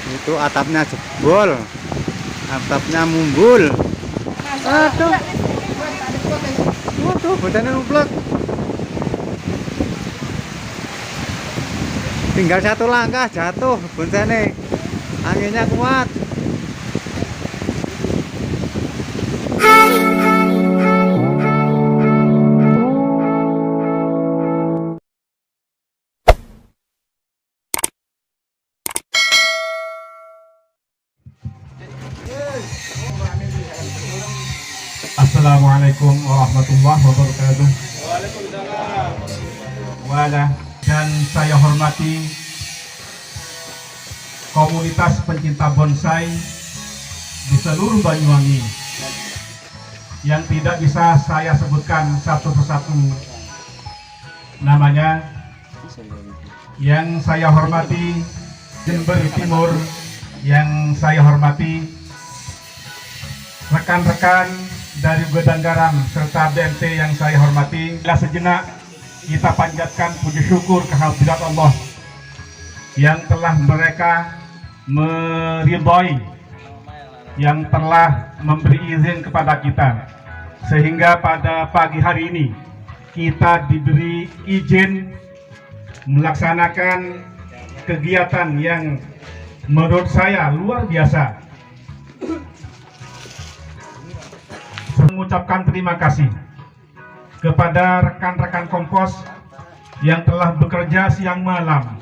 Itu atapnya jebol, atapnya mumbul. Aduh, waduh, badannya nublek. Tinggal satu langkah jatuh bonsainya. Anginnya kuat. Assalamualaikum warahmatullahi wabarakatuh. Waalaikumsalam. Dan saya hormati komunitas pencinta bonsai di seluruh Banyuwangi yang tidak bisa saya sebutkan satu persatu namanya. Yang saya hormati Jember Timur, yang saya hormati rekan-rekan dari Gudang Garam serta BMT yang saya hormati. Sejenak kita panjatkan puji syukur kehadirat Allah yang telah mereka meridhoi, yang telah memberi izin kepada kita, sehingga pada pagi hari ini kita diberi izin melaksanakan kegiatan yang menurut saya luar biasa. Mengucapkan terima kasih kepada rekan-rekan Kompos yang telah bekerja siang malam,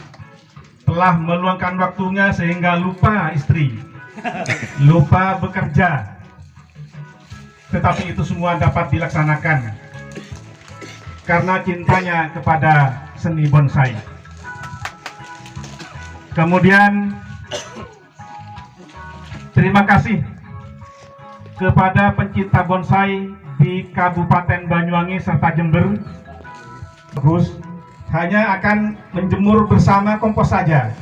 telah meluangkan waktunya sehingga lupa istri, lupa bekerja, tetapi itu semua dapat dilaksanakan karena cintanya kepada seni bonsai. Kemudian terima kasih kepada pencinta bonsai di Kabupaten Banyuwangi serta Jember. Bagus, hanya akan menjemur bersama kompos saja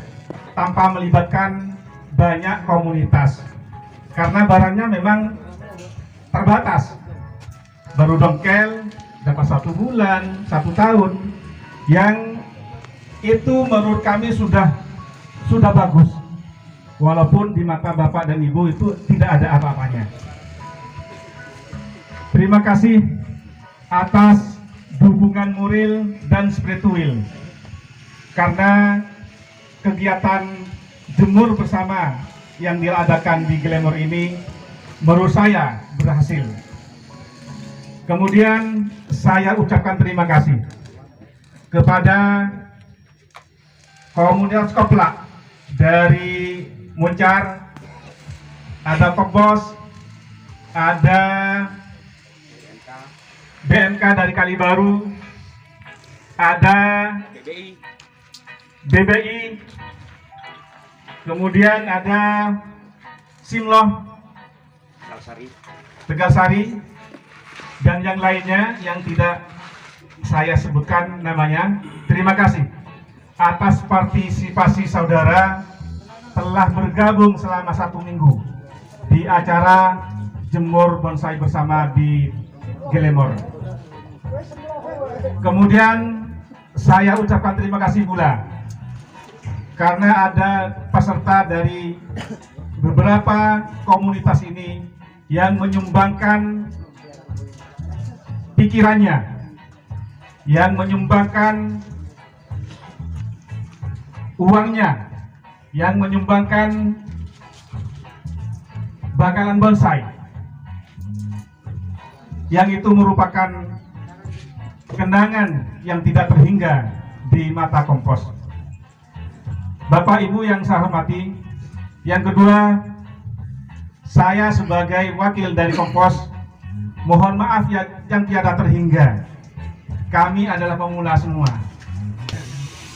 tanpa melibatkan banyak komunitas karena barangnya memang terbatas. Baru dongkel dapat 1 bulan, 1 tahun, yang itu menurut kami sudah bagus, walaupun di mata bapak dan ibu itu tidak ada apa-apanya. Terima kasih atas dukungan moral dan spiritual, karena kegiatan jemur bersama yang diadakan di Glamour ini menurut saya berhasil. Kemudian saya ucapkan terima kasih kepada komunitas Koplak dari Muncar, ada Kopbos, ada BMK dari Kalibaru, ada BBI, kemudian ada Simloh, Tegalsari, dan yang lainnya yang tidak saya sebutkan namanya. Terima kasih atas partisipasi saudara telah bergabung selama 1 minggu di acara jemur bonsai bersama di Glamour. Kemudian saya ucapkan terima kasih pula karena ada peserta dari beberapa komunitas ini yang menyumbangkan pikirannya, yang menyumbangkan uangnya, yang menyumbangkan bakalan bonsai, yang itu merupakan kenangan yang tidak terhingga di mata Kompos. Bapak Ibu yang saya hormati, yang kedua, saya sebagai wakil dari Kompos mohon maaf yang tiada terhingga. Kami adalah pemula semua.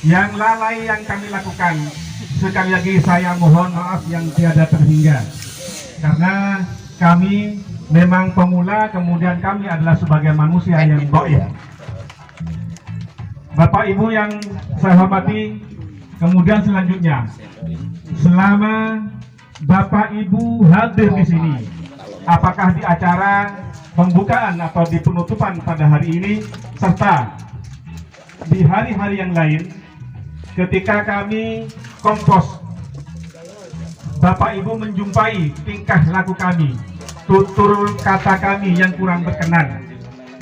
Yang lalai yang kami lakukan, sekali lagi saya mohon maaf yang tiada terhingga, karena kami memang pemula, kemudian kami adalah sebagai manusia yang dhaif. Bapak Ibu yang saya hormati, kemudian selanjutnya, selama Bapak Ibu hadir di sini, apakah di acara pembukaan atau di penutupan pada hari ini, serta di hari-hari yang lain, ketika kami Kompos Bapak Ibu menjumpai tingkah laku kami, tutur kata kami yang kurang berkenan,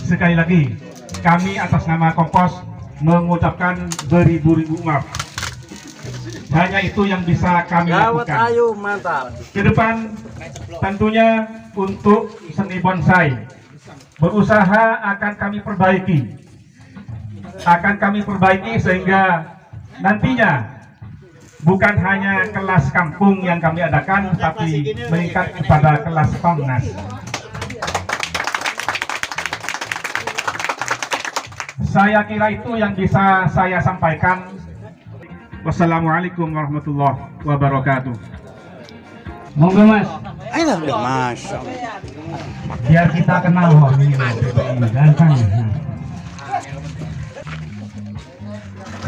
sekali lagi kami atas nama Kompos mengucapkan beribu-ribu maaf. Hanya itu yang bisa kami lakukan. Ayo, mantap. Ke depan tentunya untuk seni bonsai berusaha akan kami perbaiki sehingga nantinya bukan hanya kelas kampung yang kami adakan, tapi meningkat kepada kelas Komnas. Saya kira itu yang bisa saya sampaikan. Wassalamualaikum warahmatullahi wabarakatuh. Monggo Mas. Ayo Mas. Biar kita kenal ini ganteng.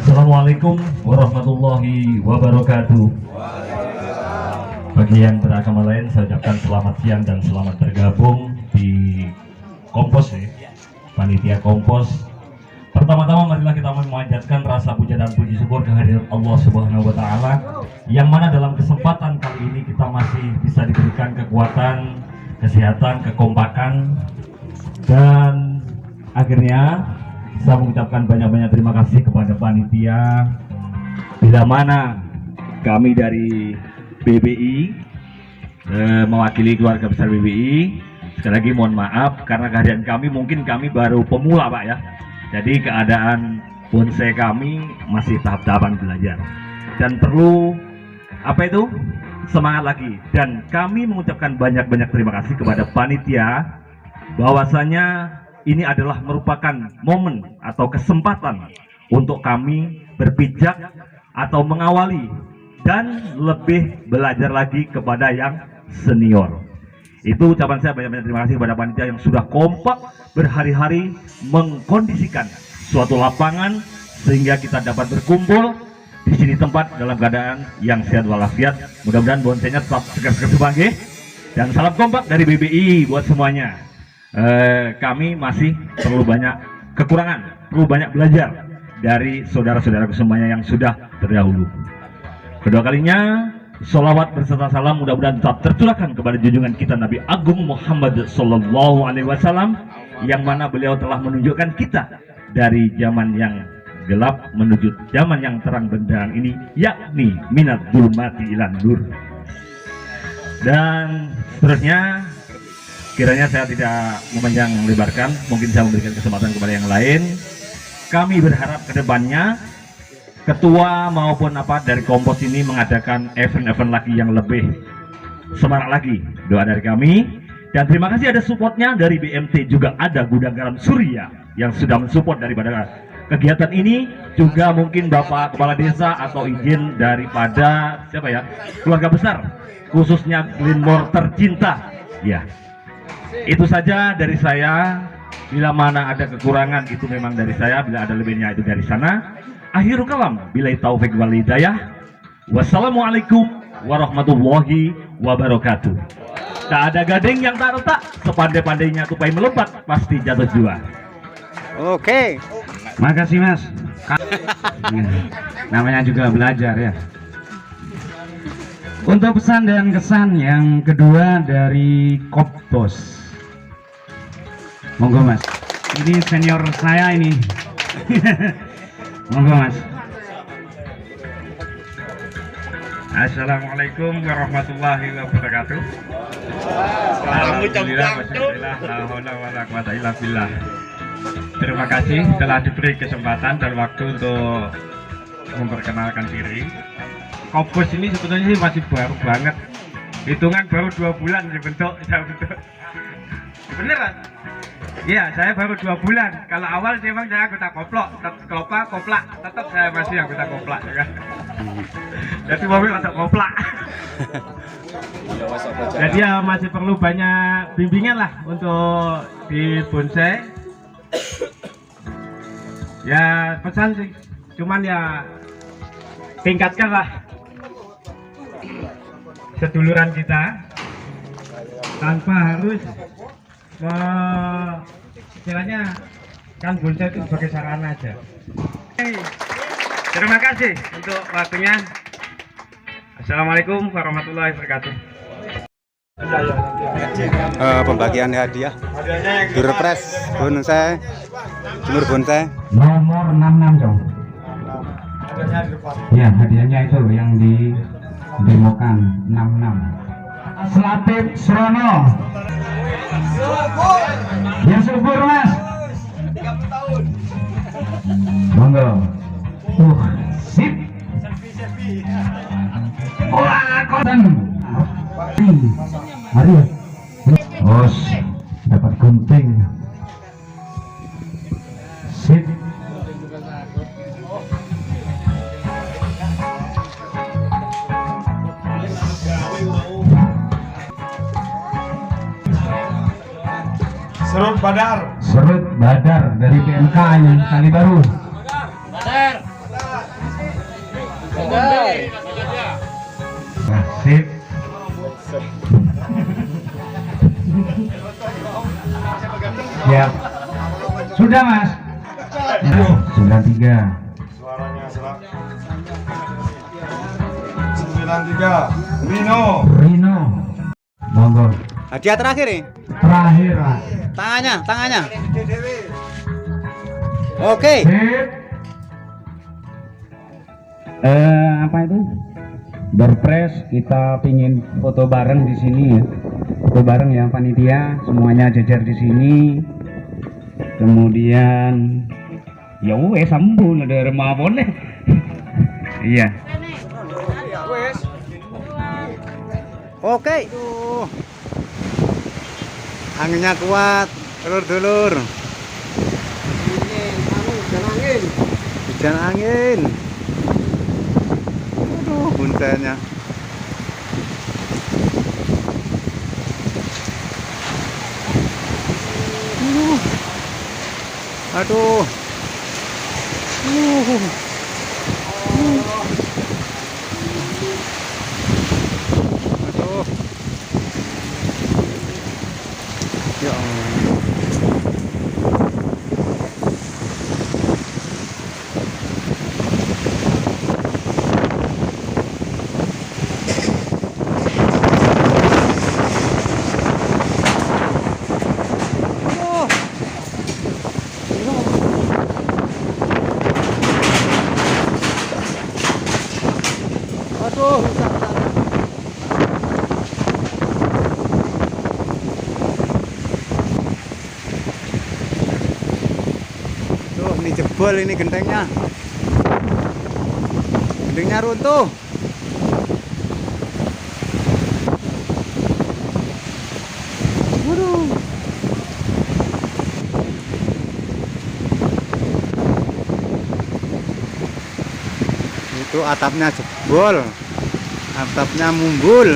Assalamualaikum warahmatullahi wabarakatuh. Bagi yang beragama lain, saya ucapkan selamat siang dan selamat bergabung di Kompos ya, panitia Kompos. Pertama-tama marilah kita memanjatkan rasa puja dan puji syukur kehadirat Allah Subhanahu wa Ta'ala, yang mana dalam kesempatan kali ini kita masih bisa diberikan kekuatan, kesehatan, kekompakan, dan akhirnya saya mengucapkan banyak-banyak terima kasih kepada panitia, bila mana kami dari BBI mewakili keluarga besar BBI. Sekali lagi mohon maaf karena kehadiran kami, mungkin kami baru pemula Pak ya. Jadi keadaan bonsai kami masih tahap-tahapan belajar dan perlu semangat lagi. Dan kami mengucapkan banyak-banyak terima kasih kepada panitia, bahwasanya ini adalah merupakan momen atau kesempatan untuk kami berpijak atau mengawali dan lebih belajar lagi kepada yang senior. Itu ucapan saya banyak-banyak terima kasih kepada panitia yang sudah kompak berhari-hari mengkondisikan suatu lapangan sehingga kita dapat berkumpul di sini tempat dalam keadaan yang sehat walafiat. Mudah-mudahan bonsainya tetap segar-segar sebagai, dan salam kompak dari BBI buat semuanya. Kami masih perlu banyak kekurangan, perlu banyak belajar dari saudara-saudaraku semuanya yang sudah terdahulu. Kedua kalinya, sholawat berserta salam mudah-mudahan tetap tercurahkan kepada junjungan kita Nabi Agung Muhammad Sallallahu Alaihi Wasallam, yang mana beliau telah menunjukkan kita dari zaman yang gelap menuju zaman yang terang benderang ini, yakni minat zulmati ilan nur. Dan seterusnya, kiranya saya tidak memanjang lebarkan, mungkin saya memberikan kesempatan kepada yang lain. Kami berharap ke depannya ketua maupun dari Kompos ini mengadakan event-event lagi yang lebih semangat lagi. Doa dari kami, dan terima kasih ada supportnya dari BMT, juga ada Gudang Garam Surya yang sudah mensupport daripada kegiatan ini, juga mungkin Bapak Kepala Desa atau izin daripada keluarga besar, khususnya Glenmore tercinta. Ya, itu saja dari saya. Bila mana ada kekurangan itu memang dari saya, bila ada lebihnya itu dari sana. Akhirul kalam, billahi taufik wal hidayah. Wassalamualaikum warahmatullahi wabarakatuh. Tak ada gading yang tak retak, sepandai-pandainya tupai melompat pasti jatuh jua. Oke. Makasih Mas. Namanya juga belajar ya. Untuk pesan dan kesan yang kedua dari Kompos. Monggo Mas. Ini senior saya ini. Monggo Mas. Assalamualaikum warahmatullahi wabarakatuh. Alhamdulillah, billah. Terima kasih telah diberi kesempatan dan waktu untuk memperkenalkan diri. Kompos ini sebetulnya sih masih baru banget. Hitungan baru 2 bulan dibentuk. Beneran? Iya, saya baru 2 bulan. Kalau awal memang saya anggota koplak, tetap saya masih anggota koplak ya. Jadi mobil masuk koplak. Jadi ya masih perlu banyak bimbingan lah untuk di bonsai. Ya pesan sih, cuman ya tingkatkanlah seduluran kita tanpa harus istilahnya kan bonsai itu sebagai sarana aja. Terima kasih untuk waktunya. Assalamualaikum warahmatullahi wabarakatuh. Pembagian hadiah Durpres bonsai, jemur bonsai. Nomor 66 dong. Ya, hadiahnya itu yang didemokan 66. Selatif Srono. Yang subur Mas. 30 tahun. Monggo. Sip. Wah, konten. Mari. Os dapat gunting. Sip. Serut Badar dari PMK yang Kali Baru. Sip. Ya. Sudah Mas. 93. Suaranya 93. Rino. Monggo. Hadiah terakhir nih. Terakhir Mas. Tangannya. Oke. Sip. Apa itu? Berpres, kita pingin foto bareng di sini ya. Foto bareng ya panitia, semuanya jajar di sini. Kemudian ya sambung ada remabon deh. Iya. Oke. Anginnya kuat, dulur-dulur. Hujan angin. Aduh, bonsainya. Aduh. Aduh. Ya Allah. Aduh, tuh, ini jebol ini gentengnya. Gentengnya runtuh. Waduh. Itu atapnya jebol, atapnya mumbul.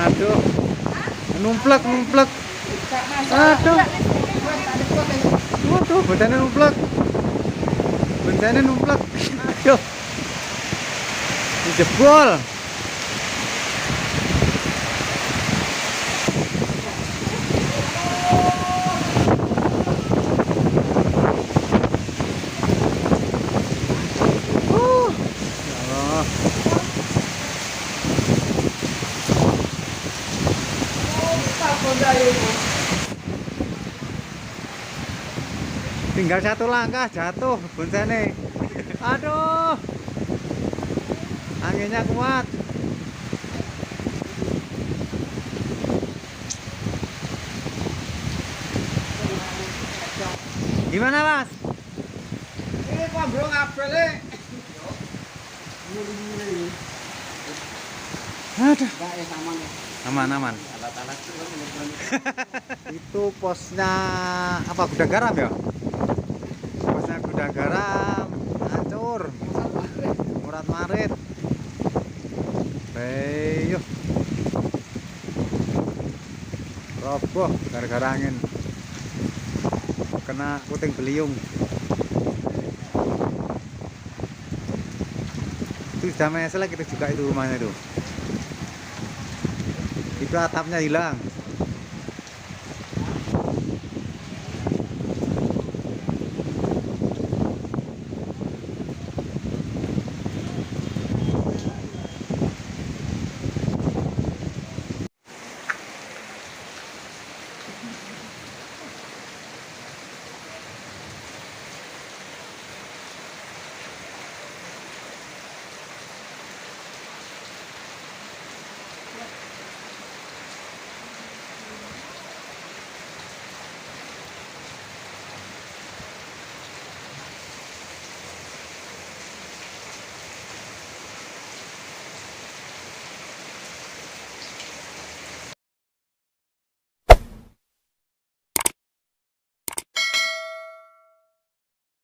Aduh, numplek. Aduh, waduh, bonsainya numplek. Aduh, jebol. Tinggal satu langkah jatuh bonsai. Aduh, anginnya kuat. Gimana Mas? Aduh. Aman. Itu posnya apa, gudang garam ya? Posnya gudang garam hancur. Murad Marit. Yuk. Roboh gara-gara angin. Kena puting beliung. Itu sudah mesel kita juga itu rumahnya itu. Itu atapnya hilang.